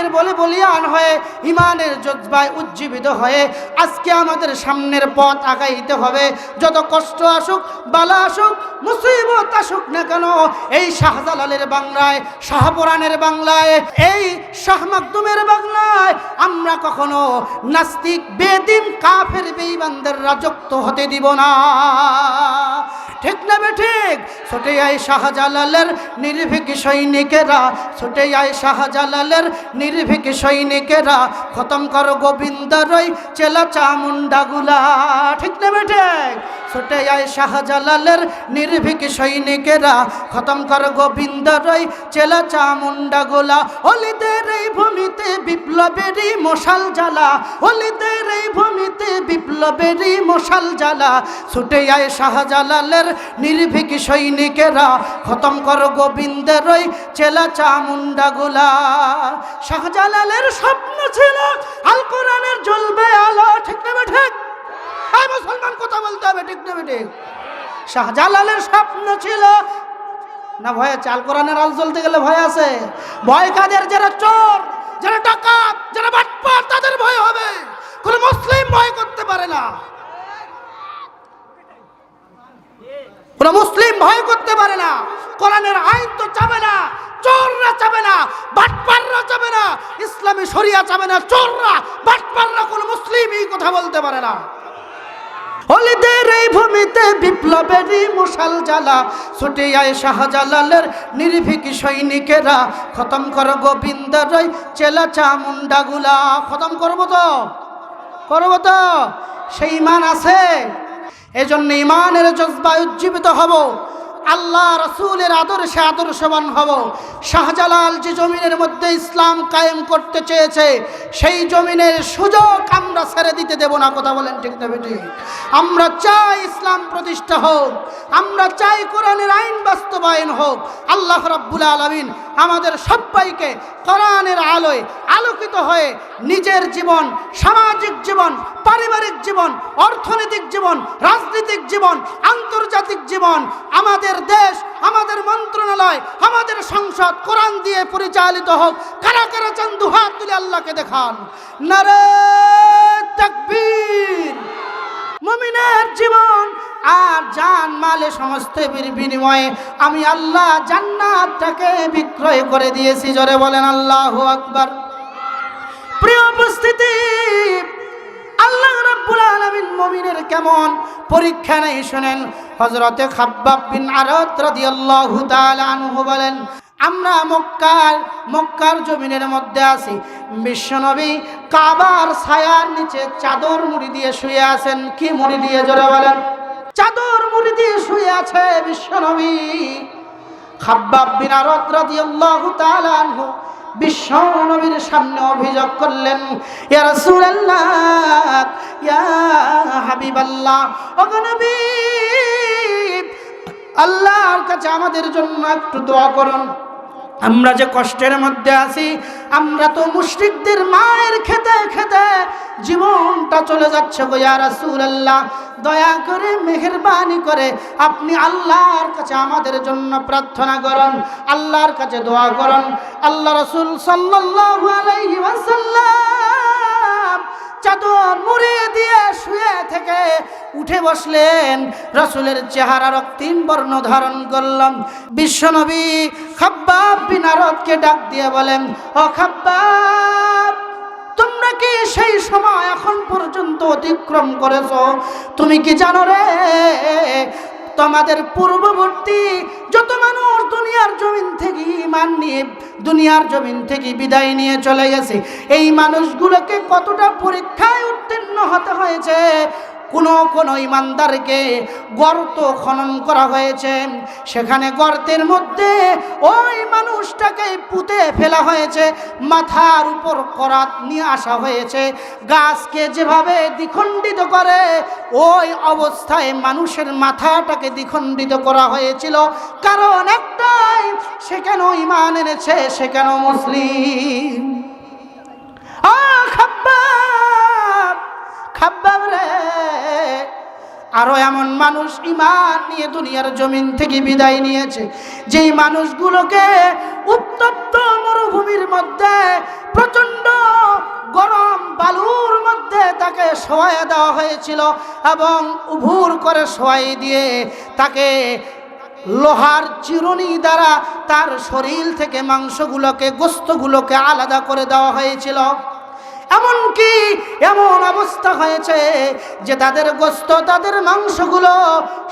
ইমানের বলে বলিয়ান হয়ে ইমানের জজ্বায় উজ্জীবিত হয়ে আজকে আমাদের সামনের পথ আগাইতে হবে। যত কষ্ট আসুক, বালা আসুক, মুসিবত আসুক না কেন, এই শাহজালালের বাংলায়, শাহপুরাণের বাংলায়, এই শাহ মাকদুমের বাংলায় আমরা কখনো নাস্তিক, বেদিন, কাফের, বেঈমানদের রাজত্ব হতে দিব না। ঠিক না বেঠিক? ছুটে আয় শাহজালালের নির্ভীক সৈনিকেরা, ছুটে আয় শাহজালালের নির্ভীক সৈনিকেরা, খতম কর গোবিন্দরই চেলা চামুন্ডাগুলা। ঠিক না বেঠিক? ছুটে আয় শাহজালালের নির্ভীক সৈনিকেরা, খতম কর গোবিন্দরই চেলা চামুন্ডাগুলা। অলিদের এই ভূমিতে বিপ্লবেরই মশাল জ্বালা, অলিদের এই ভূমিতে বিপ্লবেরই মশাল জ্বালা। ছুটে আয় শাহজালালের নির্ভীক সৈনিকেরা, খতম কর গোবিন্দেরই চেলা চামুন্ডাগুলা। শাহজালালের স্বপ্ন ছিল আল কোরআনের জ্বলবে আলো। ঠিক না বেঠিক? এই মুসলমান কথা বলতে হবে। ঠিক না বেঠিক? শাহজালালের স্বপ্ন ছিল না ভয় আছে? আল কোরআনের আলো জ্বলতে গেলে ভয় আছে? ভয় কাদের? যারা চোর, যারা ডাকাত, যারা বাটপার, তাদের ভয় হবে। কোন মুসলিম ভয় করতে পারে না। কোন মুসলিম ভয় করতে পারে না। কোরআনের আইন তো চাবে না, চোররা চাবে না, বাটপাররা চাবে না, ইসলামী শরিয়া চাবে না, চোররা, বাটপাররা, কোন মুসলিম এই কথা বলতে পারে না। অলিদের এই ভূমিতে বিপ্লবেরই মশাল জ্বালা, ছুটে আয় শাহজালালের নির্ভীক সৈনিকেরা, খতম কর গোবিন্দরই চেলা চামুন্ডাগুলা। খতম করবো তো? করবো তো? সেই ইমান আছে। এজন্য ইমানের জজবায় উজ্জীবিত হব, আল্লাহ রসুলের আদর্শে আদর্শবান হব। শাহজালাল যে জমিনের মধ্যে ইসলাম কায়েম করতে চেয়েছে, সেই জমিনের সুযোগ আমরা ছেড়ে দিতে দেব না। কথা বলেন ঠিক না বেঠিক? আমরা চাই ইসলাম প্রতিষ্ঠা হোক, আমরা চাই কোরআনের আইন বাস্তবায়ন হোক। আল্লাহ রাব্বুল আলামিন আমাদের সবাইকে কোরআনের আলোয় আলোকিত হয়ে নিজের জীবন, সামাজিক জীবন, পারিবারিক জীবন, অর্থনৈতিক জীবন, রাজনৈতিক জীবন, আন্তর্জাতিক জীবন, আমাদের দেশ, আমাদের মন্ত্রণালয়, আমাদের সংসদ কোরআন দিয়ে পরিচালিত হোক। কারা কারা চান দুহাত তুলে আল্লাহকে দেখান। নারে তাকবীর। মুমিনের জীবন আর জান মালে সমস্ত বিনিময়ে আমি আল্লাহ জান্নাতটাকে বিক্রয় করে দিয়েছি। জোরে বলেন আল্লাহু আকবার। প্রিয় উপস্থিতি, আল্লাহ রাব্বুল আলামিন মুমিনের কেমন পরীক্ষা নেই শুনেন। হযরতে খাব্বাব বিন আরাত রাদিয়াল্লাহু তাআলা আনহু বলেন, আমরা মক্কার জমিনের মধ্যে আছি। বিশ্বনবী কাবার ছায়ার নিচে চাদর মুড়ি দিয়ে শুয়ে আছেন। কি মুড়ি দিয়ে? জোরে বলেন। চাদর মুড়ি দিয়ে শুয়ে আছে বিশ্বনবী। খাব্বাব বিন আরাত রাদিয়াল্লাহু তাআলা আনহু বিশ্ব নবীর সামনে অভিযোগ করলেন, ইয়া রাসূলুল্লাহ, ইয়া হাবিবাল্লাহ, ওগো নবী, আল্লাহর কাছে আমাদের জন্য একটু দোয়া করুন। আমরা যে কষ্টের মধ্যে আছি, আমরা তো মুশরিকদের মায়ের খেতে খেতে জীবনটা চলে যাচ্ছে গো ইয়া রাসূলুল্লাহ, দয়া করে মেহেরবানি করে আপনি আল্লাহর কাছে আমাদের জন্য প্রার্থনা করুন, আল্লাহর কাছে দোয়া করুন। আল্লাহ রাসূল সাল্লাল্লাহু আলাইহি ওয়াসাল্লাম চাদর মুড়ি দিয়ে শুয়ে থেকে উঠে বসলেন। রাসূলের চেহারা রক্তিম বর্ণ ধারণ করলাম। বিশ্বনবী খাব্বাব বিন আরাতকে ডাক দিয়ে বলেন, ও খাব্বাব, তোমরা কি সেই সময় এখন পর্যন্ত অতিক্রম করেছো? তুমি কি জানো রে, তোমাদের পূর্ববর্তী যত মানুষ দুনিয়ার জমিন থেকে ঈমান নিয়ে দুনিয়ার জমিন থেকে বিদায় নিয়ে চলে গেছে, এই মানুষগুলোকে কতটা পরীক্ষায় উত্তীর্ণ হতে হয়েছে। কোন ইমানদারকে গর্ত খনন করা হয়েছে, সেখানে গর্তের মধ্যে ওই মানুষটাকে পুঁতে ফেলা হয়েছে, মাথার উপর করাত নিয়ে আসা হয়েছে। গাছকে যেভাবে দ্বিখণ্ডিত করে ওই অবস্থায় মানুষের মাথাটাকে দ্বিখণ্ডিত করা হয়েছিল। কারণ একটাই, সে কেন ঈমান এনেছে, সে কেন মুসলিম। খাব্বাব রে, আরো এমন মানুষ ঈমান নিয়ে দুনিয়ার জমিন থেকে বিদায় নিয়েছে, যেই মানুষগুলোকে উত্তপ্ত মরুভূমির মধ্যে প্রচন্ড তাকে শোয়াই দেওয়া হয়েছিল এবং উভুর করে শোয়াই দিয়ে তাকে লোহার চিরুনি দ্বারা তার শরীর থেকে মাংসগুলোকে গোশতগুলোকে আলাদা করে দেওয়া হয়েছিল। এমনকি এমন অবস্থা হয়েছে যে তাদের গোশত তাদের মাংসগুলো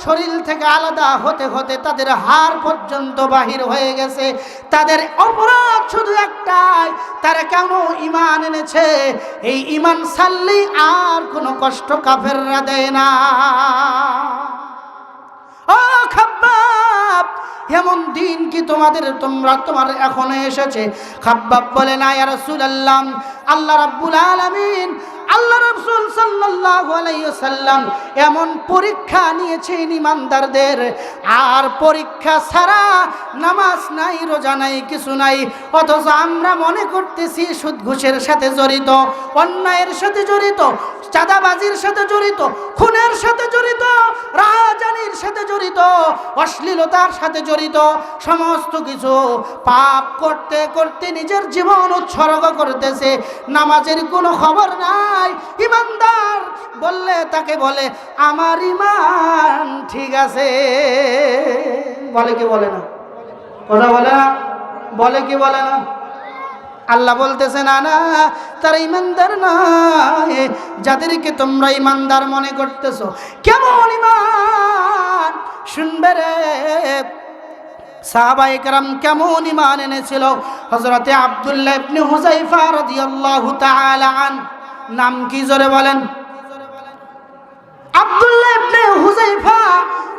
শরীর থেকে আলাদা হতে হতে তাদের হাড় পর্যন্ত বাহির হয়ে গেছে। তাদের অপরাধ শুধু একটাই, তারা কেন ঈমান এনেছে। এই ঈমান ছাড়লে আর কোনো কষ্ট কাফেররা দেয় না। ও খাব্বাব, এমন দিন কি তোমার এখনো এসেছে? খাব্বাব বলে, না ইয়া রাসূলুল্লাহ, আল্লাহ রাব্বুল আলামিন, আল্লাহ রাসূল সাল্লাল্লাহু আলাইহি ওয়াসাল্লাম এমন পরীক্ষা নিয়েছেন ঈমানদারদের, আর পরীক্ষা ছাড়া নামাজ নাই, রোজা নাই, কিছু নাই। অথচ আমরা মনে করতেছি সুদ ঘুষের সাথে জড়িত, অন্যায়ের সাথে জড়িত, চাঁদাবাজির সাথে জড়িত, খুনের সাথে জড়িত, রাহাজানির সাথে জড়িত, অশ্লীলতার সাথে জড়িত, সমস্ত কিছু পাপ করতে করতে নিজের জীবন উৎসর্গ করতেছে। নামাজের কোনো খবর নাই। ঈমানদার বললে তাকে বলে আমার ঈমান ঠিক আছে, বলে কি বলে না? কথা বলে না? বলে কি বলে না? আল্লাহ বলতেছে না না, তারা ঈমানদার নয় যাদেরকে তোমরা ঈমানদার মনে করতেছো। কেমন ঈমান শুনবে রে। সাহাবায়ে কেরাম কেমন ঈমান এনেছিল। হযরতে আব্দুল্লাহ ইবনে হুযায়ফা রাদিয়াল্লাহু তাআলা আন, নাম কি জোরে বলেন? আব্দুল্লাহ ইবনে হুযায়ফা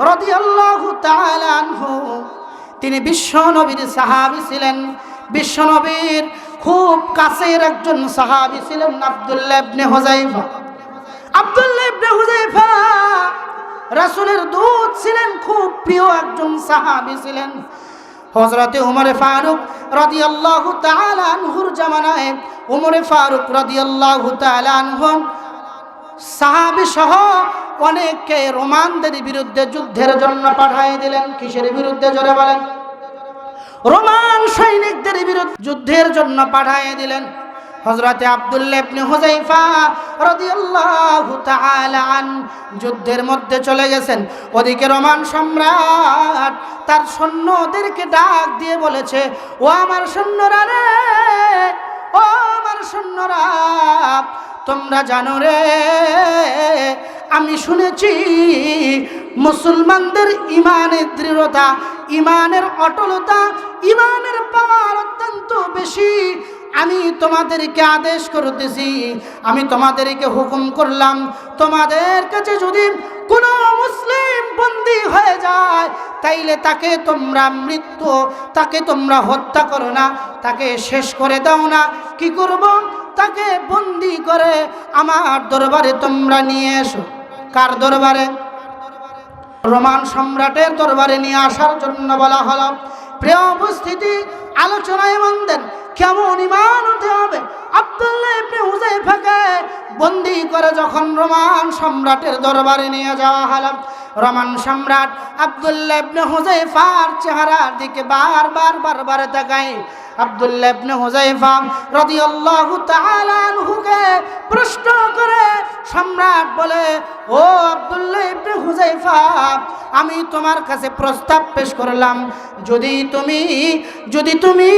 রাদিয়াল্লাহু তাআলা আনহু, তিনি বিশ্ব নবীর সাহাবী ছিলেন। বিশ্ব নবীর খুব কাছের একজন সাহাবী ছিলেন আব্দুল্লাহ ইবনে হুযায়ফা। আব্দুল্লাহ ইবনে হুযায়ফা রাসূলের দূত ছিলেন, খুব প্রিয় একজন সাহাবী ছিলেন। হযরতে ওমর ফারুক রাদিয়াল্লাহু তাআলা আনহুর জামানায় ওমর ফারুক রাদিয়াল্লাহু তাআলা আনহু সাহাবী সহ অনেককে রোমানদের বিরুদ্ধে যুদ্ধের জন্য পাঠিয়ে দিলেন। কিসের বিরুদ্ধে জোরে বলেন? রোমান সৈনিকদের বিরুদ্ধে যুদ্ধের জন্য পাঠিয়ে দিলেন। হযরতে আব্দুল্লাহ ইবনে হুযায়ফা রাদিয়াল্লাহু তাআলা আন যুদ্ধের মধ্যে চলে গেছেন। ওদিকে রোমান সম্রাট তার সৈন্যদেরকে ডাক দিয়ে বলেছে, ও আমার সৈন্যরা রে, ও আমার সৈন্যরা, তোমরা জানো রে, আমি শুনেছি মুসলমানদের ঈমানের দৃঢ়তা, ঈমানের অটলতা, ঈমানের পাওয়ার অত্যন্ত বেশি। আমি তোমাদেরকে আদেশ করতেছি, আমি তোমাদেরকে হুকুম করলাম, তোমাদের কাছে যদি কোনো মুসলিম বন্দী হয়ে যায় তাইলে তাকে তোমরা হত্যা করো না, তাকে শেষ করে দাও না। কি করব? তাকে বন্দী করে আমার দরবারে তোমরা নিয়ে এসো। কার দরবারে? রোমান সম্রাটের দরবারে নিয়ে আসার জন্য বলা হলো। প্রিয় উপস্থিতি, আলোচনায় মন দেন। কেমন ঈমান হতে হবে। আব্দুল্লাহ ইবনে হুযায়ফাকে বন্দী করে যখন রোমান সম্রাটের দরবারে নিয়ে যাওয়া হলো, রোমান সম্রাট আব্দুল্লাহ ইবনে হুযায়ফার চেহারার দিকে বারবার তাকায়। আব্দুল্লাহ ইবনে হুযায়ফা রাদিয়াল্লাহু তাআলা আনহুকে প্রশ্ন করে সম্রাট বলে, ও আব্দুল্লাহ ইবনে হুযায়ফা, আমি তোমার কাছে প্রস্তাব পেশ করলাম, যদি তুমি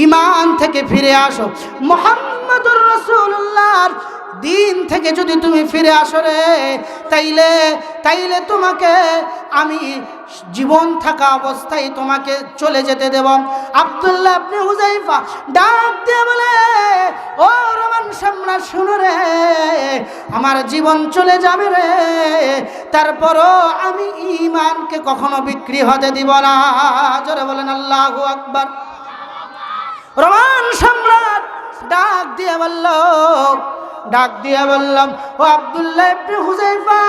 ঈমান থেকে ফিরে আসো, মুহাম্মদুর রাসূলুল্লাহর দিন থেকে যদি তুমি ফিরে আসো রে, তাইলে তোমাকে আমি জীবন থাকা অবস্থায় তোমাকে চলে যেতে দেব। আব্দুল্লাহ ইবনে হুযায়ফা ডাক দিয়ে বলে, ও রোমান সম্রাট, শুনো রে, আমার জীবন চলে যাবে রে, তারপরও আমি ঈমানকে কখনো বিক্রি হতে দিব না। জোরে বলেন আল্লাহু আকবার। রোমান সম্রাট ডাক দিয়ে বললাম, ও আব্দুল্লাহ ইবনে হুযায়ফা,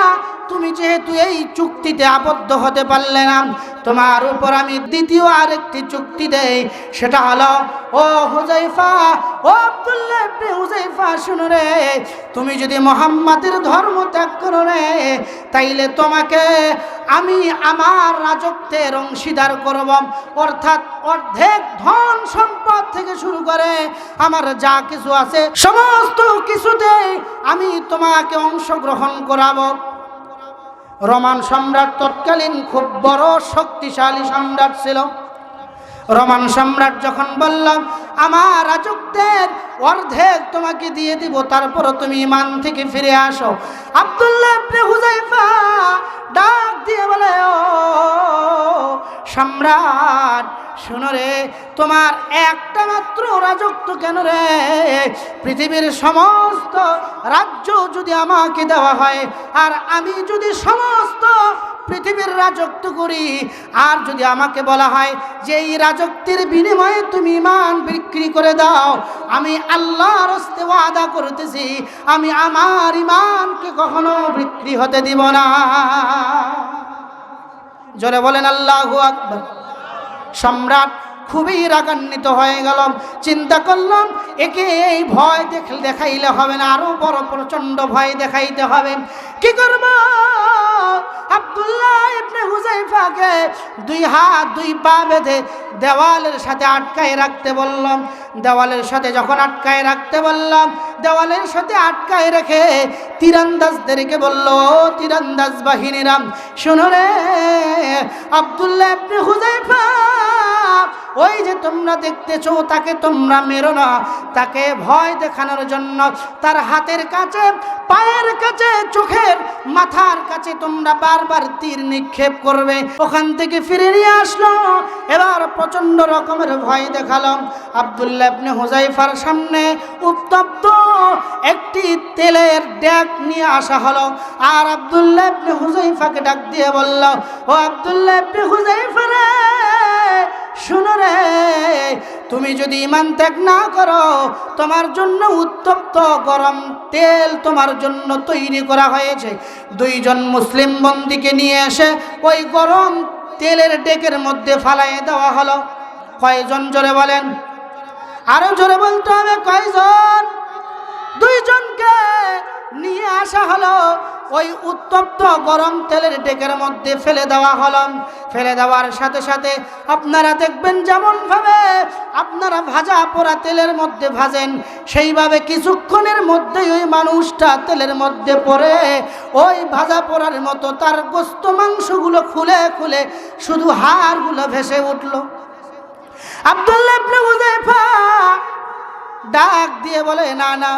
তুমি যেহেতু এই চুক্তিতে আবদ্ধ হতে পারলে না, তোমার উপর আমি দ্বিতীয় আরেকটি চুক্তি দেই। সেটা হলো, ও হুযায়ফা, ও আব্দুল্লাহ ইবনে হুযায়ফা, শুনো রে, তুমি যদি মুহাম্মাদের ধর্ম ত্যাগ করো রে, তাইলে তোমাকে আমি আমার রাজত্বের অংশীদার করব। অর্থাৎ অর্ধেক ধন সম্পদ থেকে শুরু করে আমার যা কিছু আছে সমস্ত কিছুতে আমি তোমাকে অংশগ্রহণ করাবো। রোমান সম্রাট তৎকালীন খুব বড় শক্তিশালী সম্রাট ছিল। রোমান সম্রাট যখন বললাম আমার রাজত্বের অর্ধেক তোমাকে দিয়ে দিব, তারপরও তুমি ঈমান থেকে ফিরে আসো, আব্দুল্লাহ ইবনে হুযায়ফা ডাক দিয়ে বলে, ও সম্রাট, শোনো রে, তোমার একটা মাত্র রাজত্ব কেন রে, পৃথিবীর সমস্ত রাজ্য যদি আমাকে দেওয়া হয়, আর আমি যদি সমস্ত পৃথিবীর রাজত্ব করি, আর যদি আমাকে বলা হয় যে এই রাজত্বের বিনিময়ে তুমি ঈমান বিক্রি করে দাও, আমি আল্লাহর হস্তে ওয়াদা করতেছি আমি আমার ঈমানকে কখনো বিক্রি হতে দিব না। জোরে বলেন আল্লাহু আকবার। সম্রাট খুবই রাগান্বিত হয়ে গেল। চিন্তা করলাম একে এই ভয় দেখাইলে হবে না, আরো বড় প্রচন্ড ভয় দেখাইতে হবে। কি করব? আব্দুল্লাহ ইবনে হুযায়ফাকে দুই হাত দুই পা বেঁধে দেওয়ালের সাথে আটকায় রাখতে বললাম। দেওয়ালের সাথে যখন আটকায় রাখতে বললাম, দেওয়ালের সাথে আটকায় রেখে তীরন্দাজদেরকে বলল, তীরন্দাজ বাহিনীরা, শোনো রে, আব্দুল্লাহ ইবনে হুযায়ফা, ওই যে তোমরা দেখতেছো তাকে তোমরা মেরো না, তাকে ভয় দেখানোর জন্য তার হাতের কাছে, পায়ের কাছে, চোখের মাথার কাছে তোমরা বারবার তীর নিক্ষেপ করবে। ওখান থেকে ফিরে নিয়ে আসলো, এবার প্রচন্ড রকমের ভয় দেখালাম। আব্দুল্লাহ ইবনে হুযায়ফার সামনে উত্তপ্ত একটি তেলের ডেক নিয়ে আসা হলো, আর আব্দুল্লাহ ইবনে হুযায়ফাকে ডাক দিয়ে বলল, ও আব্দুল্লাহ ইবনে হুযায়ফা রে, শুনো রে, তুমি যদি ঈমান ত্যাগ না করো, তোমার জন্য উত্তপ্ত গরম তেল তোমার জন্য তৈরি করা হয়েছে। দুইজন মুসলিম বন্দীকে নিয়ে এসে ওই গরম তেলের ডেকের মধ্যে ফালাইয়ে দেওয়া হলো। কয়জন? জোরে বলেন, আরো জোরে বলতে হবে, কয়জন? দুইজনকে নিয়ে আসা হলো, ওই উত্তপ্ত গরম তেলের ডেকের মধ্যে ফেলে দেওয়া হলো। ফেলে দেওয়ার সাথে সাথে আপনারা দেখবেন যেমন ভাবে আপনারা ভাজা পোড়া তেলের মধ্যে ভাজেন, সেইভাবে কিছুক্ষণের মধ্যেই ওই মানুষটা তেলের মধ্যে পড়ে ওই ভাজা পোড়ার মতো তার গোস্ত মাংসগুলো খুলে খুলে শুধু হাড়গুলো ভেসে উঠল। আব্দুল্লাহ ইবনে হুযায়ফা ডাক দিয়ে বলে, না না।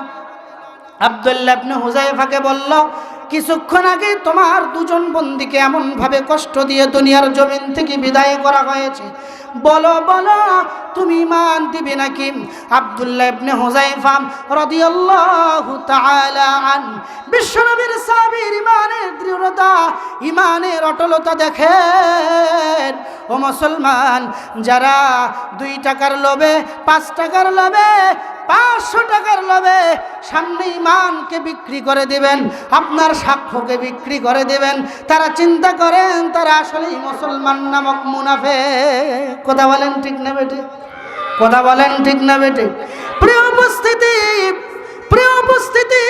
আব্দুল্লাহ ইবনে হুযায়ফাকে বলল, কিছুক্ষণ আগে তোমার দুজন বন্দীকে এমন ভাবে কষ্ট দিয়ে দুনিয়ার জমিন থেকে বিদায় করা হয়েছে, বলো বলো তুমি ঈমান দিবে নাকি? আব্দুল্লাহ ইবনে হুযায়ফা রাদিয়াল্লাহু তাআলা আন বিশ্বনবীর সাহাবীর ঈমানের দৃঢ়তা, ঈমানের অটলতা দেখেন। ও মুসলমান, যারা 2 টাকার লোভে, 5 টাকার লোভে, 500 টাকার লোভে সামনে ঈমানকে বিক্রি করে দিবেন, আপনার সাক্ষ্যকে বিক্রি করে দিবেন, তারা চিন্তা করেন তারা আসলেই মুসলমান নামক মুনাফিক। কথা বলেন ঠিক না বেটে? কথা বলেন ঠিক না বেটে? প্রিয় উপস্থিতি, প্রিয় উপস্থিতি,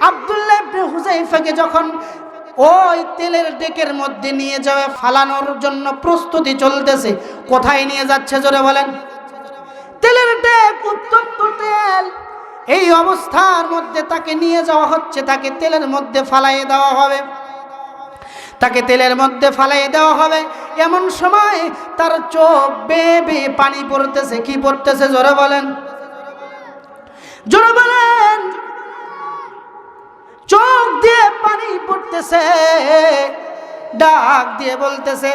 আব্দুল্লাহ ইবনে হুযায়ফাকে যখন ওই তেলের ডেকের মধ্যে নিয়ে যাওয়া ফালানোর জন্য প্রস্তুতি চলতেছে, কোথায় নিয়ে যাচ্ছে জোরে বলেন? তেলের ডেক, উত্তপ্ত তেল, এই অবস্থার মধ্যে তাকে নিয়ে যাওয়া হচ্ছে, তাকে তেলের মধ্যে ফালাইয়ে দেওয়া হবে, তাকে তেলের মধ্যে ফালাইয়ে দেওয়া হবে। এমন সময় তার চোখ বেয়ে বেয়ে পানি পড়তেছে। কি পড়তেছে জোরে বলেন? জোরে বলেন। চোখ দিয়ে পানি পড়তেছে। ডাক দিয়ে বলতেছে,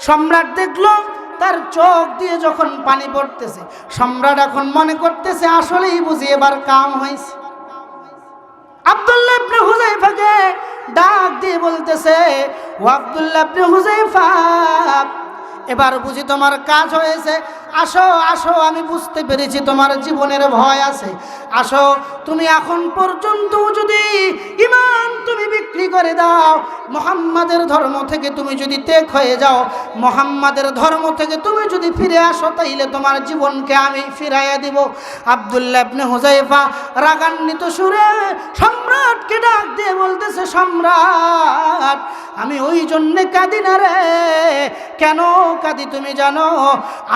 সম্রাট দেখলো তার চোখ দিয়ে যখন পানি পড়তেছে, সম্রাট এখন মনে করতেছে আসলেই বুঝি এবার কাম হয়েছে। আব্দুল্লাহ ইবনে হুযায়ফাকে ডাক দিয়ে বলতেছে, ও আব্দুল্লাহ ইবনে হুযায়ফা, এবার বুঝি তোমার কাজ হয়েছে। আসো আসো, আমি বুঝতে পেরেছি তোমার জীবনের ভয় আছে। আসো, তুমি এখন পর্যন্ত যদি ঈমান তুমি বিক্রি করে দাও, মুহাম্মাদের ধর্ম থেকে তুমি যদি ত্যাগ হয়ে যাও, মুহাম্মাদের ধর্ম থেকে তুমি যদি ফিরে আসো, তাইলে তোমার জীবনকে আমি ফিরাইয়া দিব। আব্দুল্লাহ ইবনে হুযায়ফা রাগান্বিত সুরে সম্রাটকে ডাক দিয়ে বলতেছে, সম্রাট, আমি ওই জন্যে কাঁদি না রে। কেন কাঁদি তুমি জানো?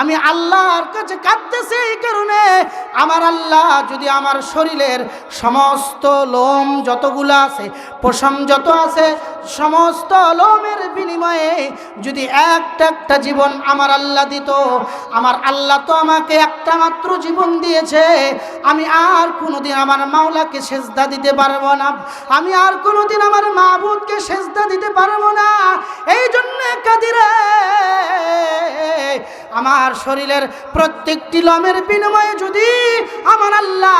আমি আল্লাহর কাছে কাঁদতেছি এই কারণে, আমার আল্লাহ যদি আমার শরীরের সমস্ত লোম যতগুলো আছে, পশম যত আছে, সমস্ত লোমের বিনিময়ে যদি একটা একটা জীবন আমার আল্লাহ দিত, আমার আল্লাহ তো আমাকে একটা মাত্র জীবন দিয়েছে, আমি আর কোনোদিন আমার মাওলাকে সেজদা দিতে পারবো না, আমি আর কোনোদিন আমার মাবুদকে সেজদা দিতে পারবো না। এই জন্যে কাঁদি রে। আমার শরীরের প্রত্যেকটি লোমের বিনিময়ে যদি আমার আল্লাহ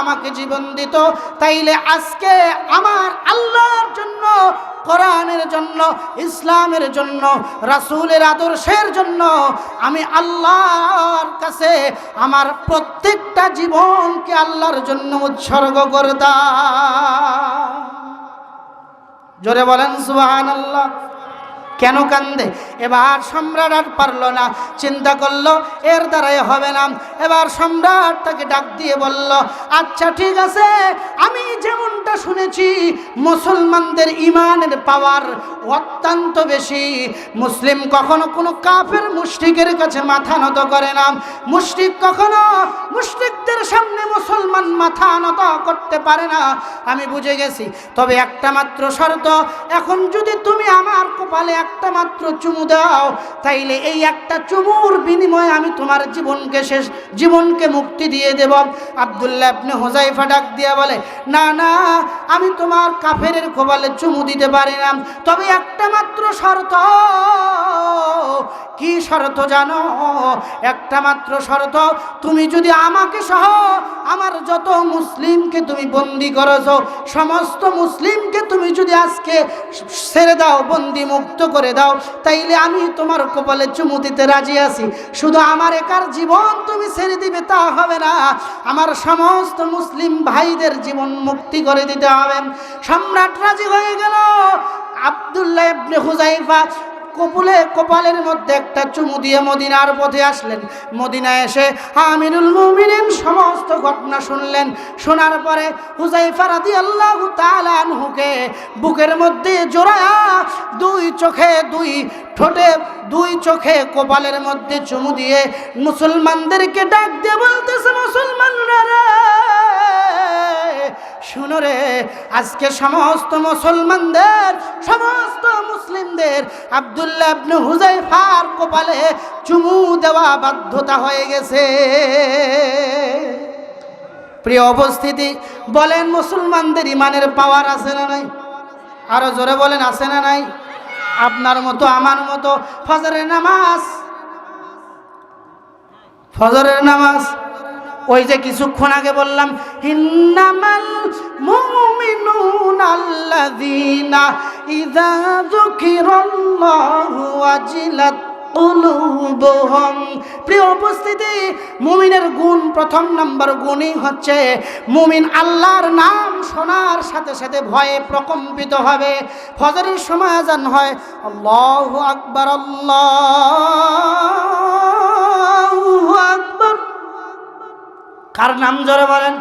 আমাকে জীবন দিত, তাইলে আজকে আমার আল্লাহর জন্য, কোরআনের জন্য, ইসলামের জন্য, রাসূলের আদর্শের জন্য আমি আল্লাহর কাছে আমার প্রত্যেকটা জীবনকে আল্লাহর জন্য উৎসর্গ করতাম। জোরে বলেন সুবহানাল্লাহ। কেন কান্দে? এবার সম্রাট আর পারল না, চিন্তা করলো এর দ্বারাই হবে না। এবার সম্রাট তাকে ডাক দিয়ে বলল, আচ্ছা ঠিক আছে, আমি যেমনটা শুনেছি মুসলমানদের ঈমানের পাওয়ার অত্যন্ত বেশি। মুসলিম কখনো কোনো কাফের মুশরিকের কাছে মাথা নত করে না, মুশরিক কখনো মুশরিকদের সামনে মুসলমান মাথা নত করতে পারে না। আমি বুঝে গেছি, তবে একটা মাত্র শর্ত, এখন যদি তুমি আমার কপালে একটা মাত্র চুমু দাও, তাইলে এই একটা চুমুর বিনিময়ে আমি তোমার জীবনকে মুক্তি দিয়ে দেব। আব্দুল্লাহ ইবনে হুযায়ফা ডাক দিয়া বলে, না না, আমি তোমার কাফেরের কপালে চুমু দিতে পারি না, তবে একটা মাত্র শর্ত। কি শর্ত জানো? একটা মাত্র শর্ত, তুমি যদি আমাকে সহ আমার যত মুসলিমকে তুমি বন্দি করেছো, সমস্ত মুসলিমকে তুমি যদি আজকে ছেড়ে দাও, বন্দি মুক্ত করে দাও, তাইলে আমি তোমার কপালে চুমু দিতে রাজি আছি। শুধু আমার একার জীবন তুমি ছেড়ে দিবে তা হবে না, আমার সমস্ত মুসলিম ভাইদের জীবন মুক্তি করে দিতে হবে। সম্রাট রাজি হয়ে গেল। আব্দুল্লাহ ইবনে হুযায়ফা কপালের মধ্যে একটা চুমু দিয়ে মদিনার পথে আসলেন। মদিনায় এসে আমিরুল মুমিনিন সমস্ত ঘটনা শুনলেন। শোনার পরে হুযায়ফা রাদিয়াল্লাহু তাআলা আনহুকে বুকের মধ্যে জড়ায়া দুই চোখে কপালের মধ্যে চুমু দিয়ে মুসলমানদেরকে ডাক দিয়ে বলতেছে, মুসলমানরা রে, শুনো রে, আজকে সমস্ত মুসলিমদের আব্দুল্লাহ ইবনে হুযায়ফার কপালে চুমু দেওয়া বাধ্যতা হয়ে গেছে। প্রিয় উপস্থিতি, বলেন মুসলমানদের ঈমানের পাওয়ার আছে না নাই? আরো জোরে বলেন, আছে না নাই? আপনার মতো আমার মতো ফজরের নামাজ, ওই যে কিছুক্ষণ আগে বললাম, ইন্নামাল মুমিনুনা আল্লাযীনা ইযা যুকিরাল্লাহু ওয়াজিলাত কুলুবুহুম। প্রিয় উপস্থিতি, মুমিনের গুণ, প্রথম নম্বর গুণই হচ্ছে মুমিন আল্লাহর নাম শোনার সাথে সাথে ভয়ে প্রকম্পিত হবে। ফজরের সময় আযান হয়, আল্লাহু আকবার, আল্লাহু আকবার। কার নাম জোরে বলেন?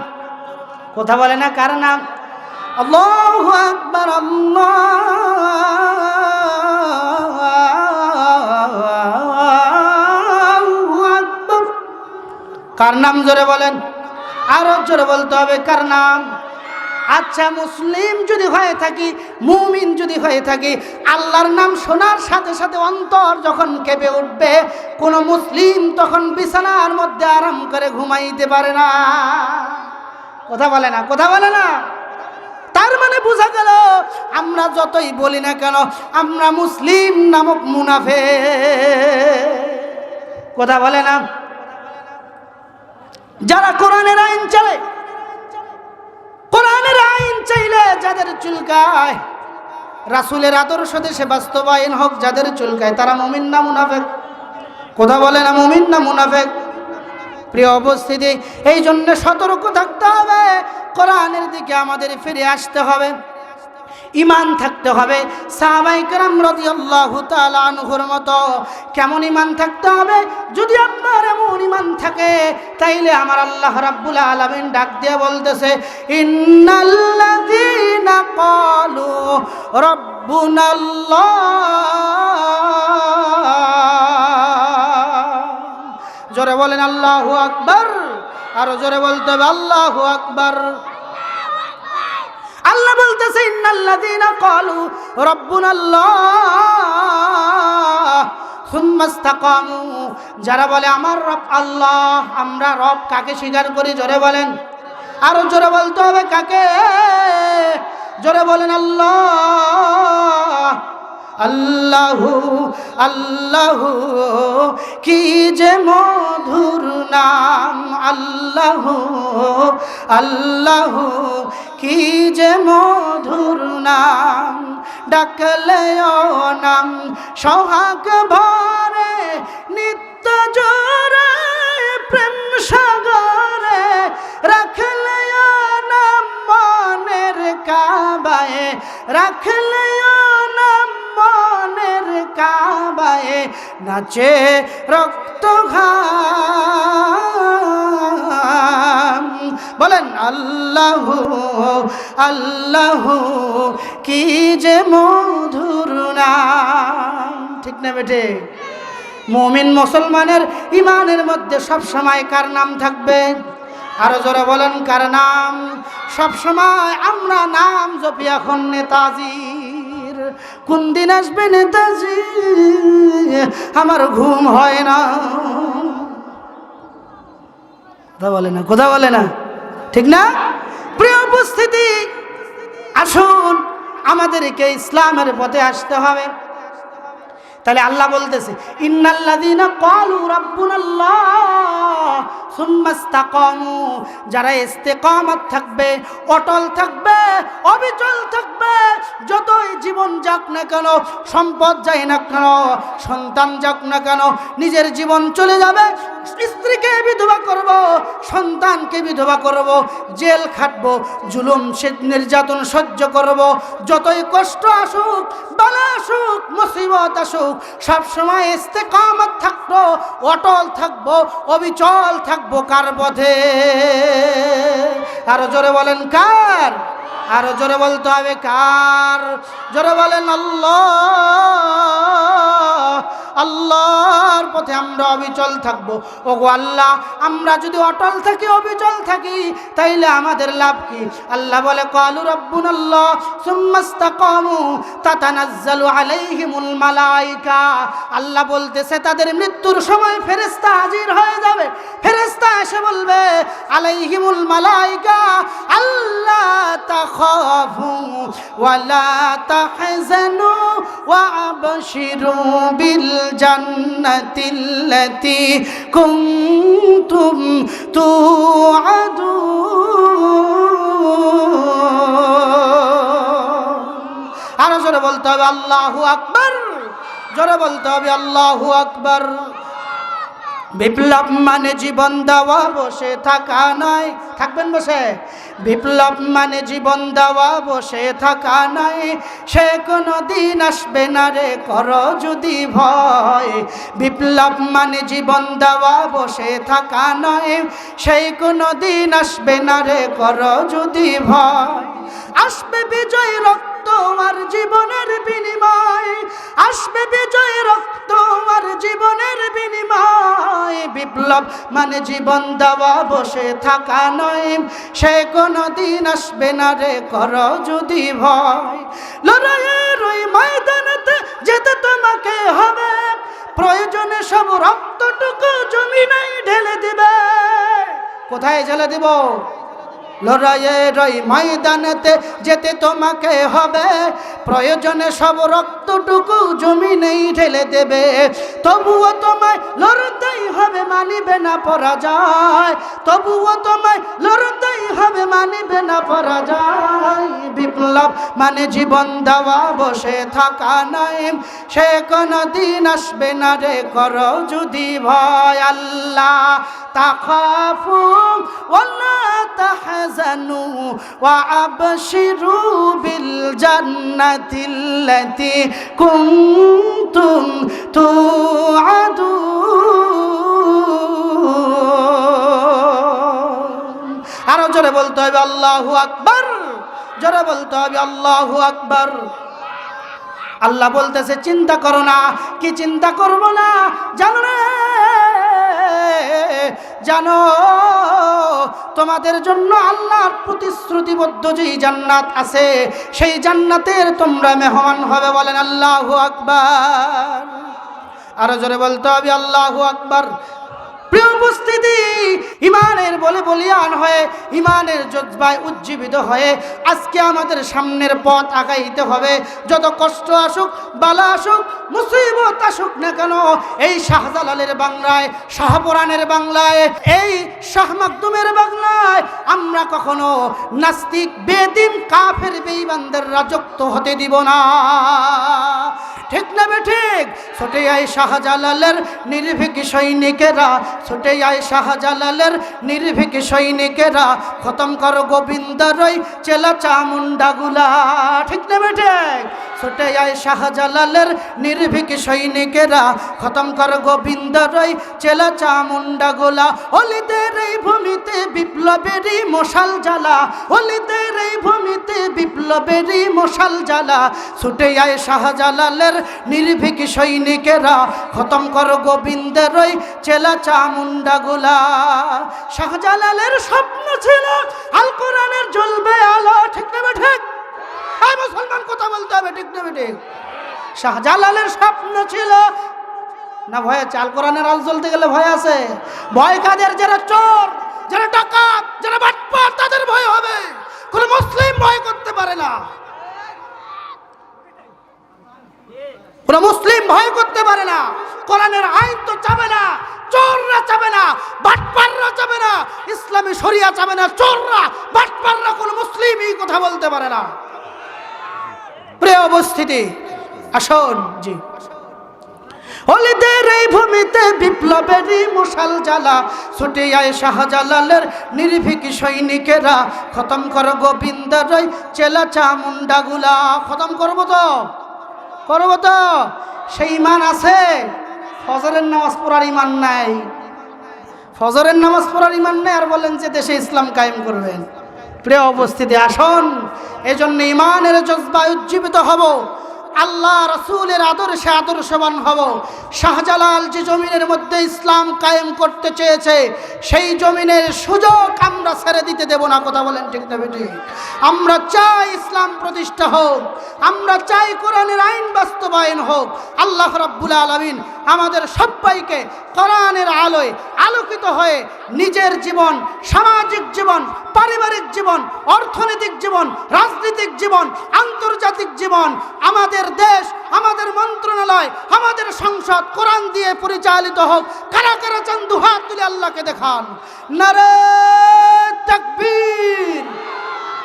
কথা বলে না, কার নাম? আল্লাহু আকবার, আল্লাহু আকবার। কার নাম জোরে বলেন? আরো জোরে বলতে হবে, কার নাম? আচ্ছা, মুসলিম যদি হয়ে থাকি, মুমিন যদি হয়ে থাকি, আল্লাহর নাম শোনার সাথে সাথে অন্তর যখন কেঁপে উঠবে, কোন মুসলিম তখন বিছানার মধ্যে আরাম করে ঘুমাইতে পারে না। কথা বলে না, কথা বলে না। তার মানে বোঝা গেল, আমরা যতই বলি না কেন, আমরা মুসলিম নামক মুনাফিক। কথা বলে না। যারা কোরআনের আইন চালে, কোরআনের আইন চাইলে যাদের চুলকায়, রাসূলের আদর্শ দেশে বাস্তবায়ন হোক যাদের চুলকায়, তারা মুমিন না মুনাফিক? কথা বলে না, মুমিন না মুনাফিক? প্রিয় উপস্থিতি, এই জন্য সতর্ক থাকতে হবে, কোরআনের দিকে আমাদের ফিরে আসতে হবে, ঈমান থাকতে হবে। সাহাবায়ে কেরাম রাদিয়াল্লাহু তাআলা আনহুর মতো কেমন ঈমান থাকতে হবে? যদি আপনার এমন ঈমান থাকে, তাইলে আমার আল্লাহ রাব্বুল আলামিন ডাক দিয়ে বলতেছে, ইন্নাল্লাযীনা ক্বালু রাব্বুনাল্লাহ, জোরে বলেন আল্লাহু আকবার। আরো জোরে বলতে হবে আল্লাহু আকবার। আল্লাহ বলতেছে, ইন্নাল্লাযীনা ক্বালু রাব্বুনাল্লাহ সুম্মা ইসতাকামু, যারা বলে আমার রব আল্লাহ। আমরা রব কাকে স্বীকার করি? জোরে বলেন। আরো জোরে বলতে হবে কাকে? জোরে বলেন আল্লাহ। আল্লাহু আল্লাহু কি যে মধুর নাম, আল্লাহু আল্লাহু কি যে মধুর নাম, ডাকলে ও নাম সোহাগ ভরে, নিত্য জোরে প্রেম সাগরে, রাখলে ও নাম মনের কাবায়, রাখলে ও নাম মনের কাবায়, নাচে রক্ত ঘাম। বলেন আল্লাহু আল্লাহু কি যে মধুর নাম। ঠিক না বেটে? মুমিন মুসলমানের ঈমানের মধ্যে সব সময় কার নাম থাকবে? আরো জোরে বলেন কার নাম? সব সময় আমরা নাম জপি এখন নেতাজির। কোন দিন আসবে নেতাজি, আমার ঘুম হয় না। কথা বলে না, কথা বলে না, ঠিক না? প্রিয় উপস্থিতি, আসুন আমাদেরকে ইসলামের পথে আসতে হবে। তাহলে আল্লাহ বলতেছে, ইন্নাল্লাযীনা ক্বালু রাব্বুনাল্লাহ সুম্মা ইসতাকামু, যারা ইস্তেকামত থাকবে, অটল থাকবে, অবিচল থাকবে, যতই জীবন যাক না কেন, সম্পদ যায় না কেন, সন্তান যাক না কেন, নিজের জীবন চলে যাবে, স্ত্রীকে বিধবা করব, সন্তানকে বিধবা করব, জেল খাটবো, জুলুম নির্যাতন সহ্য করব, যতই কষ্ট আসুক, বালা আসুক, মুসিবত আসুক, সব সময় ইস্তেকামত থাকবো, অটল থাকবো, অবিচল থাকবো কার পথে? আরো জোরে বলেন কার? আরো জোরে বলতে হবে কার? জোরে বলেন আল্লাহ। আল্লাহর পথে আমরা অবিচল থাকবো। ওগো আল্লাহ, আমরা যদি অটল থাকি, অবিচল থাকি, তাইলে আমাদের লাভ কি? আল্লাহ বলে, ক্বালু রাব্বুনাল্লাহ সুম্মা ইসতাকামু তাতানাজ্জালু আলাইহিমুল মালায়েকা। আল্লাহ বলতেছে, তাদের মৃত্যুর সময় ফেরেশতা হাজির হয়ে যাবে। ফেরেশতা এসে বলবে, আলাইহিমুল মালায়েকা আল্লাহ তাখাফু ওয়া লা তাহজানু ওয়া আবশিরু বিল জান্নাতিল্লাতী কুনতুম তুআদুন। আরো জোরে বলতে হবে আল্লাহু আকবার। জোরে বলতে হবে আল্লাহু আকবার। বিপ্লব মানে জীবন দেওয়া, বসে থাকা নয়। থাকবেন বসে? বিপ্লব মানে জীবন দেওয়া, বসে থাকা নয়, সে কোনো দিন আসবে না রে, করো যদি ভয়। বিপ্লব মানে জীবন দেওয়া, বসে থাকা নয়, সেই কোনো দিন আসবে না রে, করো যদি ভয়। আসবে বিজয় রক্ত আর জীবনের বিনিময়, আসবে বিজয় রক্ত আর জীবনের বিনিময়। বিপ্লব মানে জীবন দেওয়া, বসে থাকা নয়, সে কোনো দিন আসবে না রে, করো যদি ভয়। লড়াইয়ের ওই ময়দানেতে যেতে তোমাকে হবে, প্রয়োজনে সব রক্তটুকু জমিনেই ঢেলে দিবে। কোথায় ঢেলে দিব? লড়াইয়ের ওই ময়দানেতে যেতে তোমাকে হবে, প্রয়োজনে সব রক্তটুকু জমিনেই ঢেলে দেবে, তবুও তোমায় লড়তেই হবে, মানিবে না পরাজয়, তবুও তোমায় লড়তেই হবে, মানিবে না পরাজয়। বিপ্লব মানে জীবন দেওয়া, বসে থাকা নয়, সে কোনো দিন আসবে না রে, করো যদি ভয়। আল্লাহ তাখাফু ওয়ালা তাহজানু ওয়া আবশিরু বিল জান্নাতিল্লাতী কুনতুম তুআদুন। আরো জোরে বলতে হবে আল্লাহু আকবার, জোরে বলতে হবে আল্লাহু আকবার। আল্লাহ বলতেছে চিন্তা করো না। কি চিন্তা করব না জানো না? জানো তোমাদের জন্য আল্লাহর প্রতিশ্রুতিবদ্ধ যেই জান্নাত আছে, সেই জান্নাতের তোমরা মেহমান হবে। বলেন আল্লাহু আকবার। আরো জোরে বলতে হবে আল্লাহু আকবার। প্রিয় উপস্থিতি, ইমানের বলে বলিয়ান হয়ে, ইমানের জজ্বায় উজ্জীবিত হয়ে আজকে আমাদের সামনের পথ আগাইতে হবে। যত কষ্ট আসুক, বালা আসুক, মুসিবত আসুক না কেন, এই শাহজালালের বাংলায়, শাহপরানের বাংলায়, এই শাহ মাকদুমের বাংলায় আমরা কখনো নাস্তিক, বেদিন, কাফের, বেঈমানদের রাজত্ব হতে দিব না। ঠিক না বেঠিক? ছুটে আয় শাহজালালের নির্ভীক সৈনিকেরা, ছুটে আয় শাহজালালের নির্ভীক সৈনিকেরা, খতম কর গোবিন্দরই চেলা চামুন্ডাগুলা। ঠিক না বেঠিক? ছুটে আয় শাহজালালের নির্ভীক সৈনিকেরা, খতম কর গোবিন্দরই চেলা চামুন্ডাগুলা। অলিদের এই ভূমিতে বিপ্লবেরই মশাল জ্বালা, অলিদের এই ভূমিতে বিপ্লবেরই মশাল জ্বালা। ছুটে আয় শাহজালালের নির্ভীক সৈনিকেরা, খতম কর গোবিন্দেরই চেলা চামুন্ডাগুলা। শাহজালালের স্বপ্ন ছিল আল কোরআনের জ্বলবে আলো। ঠিক না বেঠিক? এই মুসলমান কথা বলতে হবে। ঠিক না বেঠিক? শাহজালালের স্বপ্ন ছিল না ভয় আছে? আল কোরআনের আলো জ্বলতে গেলে ভয় আছে? ভয় কাদের? যারা চোর, যারা ডাকাত, যারা বাটপার, তাদের ভয় হবে। কোন মুসলিম ভয় করতে পারে না। কোন মুসলিম ভয় করতে পারে না। কোরআনের আইন তো চাবে না, চোররা চাবে না, বাটপাররা চাবে না, ইসলামী শরিয়া চাবে না, চোররা, বাটপাররা, কোন মুসলিম এই কথা বলতে পারে না। প্রিয় উপস্থিতি, আসুন জি, অলিদের এই ভূমিতে বিপ্লবেরই মশাল জ্বালা। ছুটে আয় শাহজালালের নির্ভীক সৈনিকেরা, খতম কর গোবিন্দরই চেলা চামুন্ডাগুলা। খতম করবো তো? করবো তো? সেই ইমান আছে? ফজরের নামাজ পড়ার ইমান নাই। ফজরের নামাজ পড়ার ইমান নাই, আর বলেন যে দেশে ইসলাম কায়েম করবেন। প্রিয় উপস্থিতি, আসুন এজন্য ইমানের জজবায় উজ্জীবিত হব, আল্লাহ রাসূলের আদর্শে আদর্শবান হব। শাহজালাল যে জমিনের মধ্যে ইসলাম কায়েম করতে চেয়েছে, সেই জমিনের সুযোগ আমরা ছেড়ে দিতে দেব না। কথা বলেন ঠিক না বেঠিক? আমরা চাই ইসলাম প্রতিষ্ঠা হোক, আমরা চাই কোরআনের আইন বাস্তবায়ন হোক। আল্লাহ রাব্বুল আলামিন আমাদের সবাইকে কোরআনের আলোয় আলোকিত হয়ে নিজের জীবন, সামাজিক জীবন, পারিবারিক জীবন, অর্থনৈতিক জীবন, রাজনৈতিক জীবন, আন্তর্জাতিক জীবন, আমাদের দেশ, আমাদের মন্ত্রণালয়, আমাদের সংসদ কোরআন দিয়ে পরিচালিত হোক। কারা কারা চান দুহাত তুলে আল্লাহকে দেখান। নারে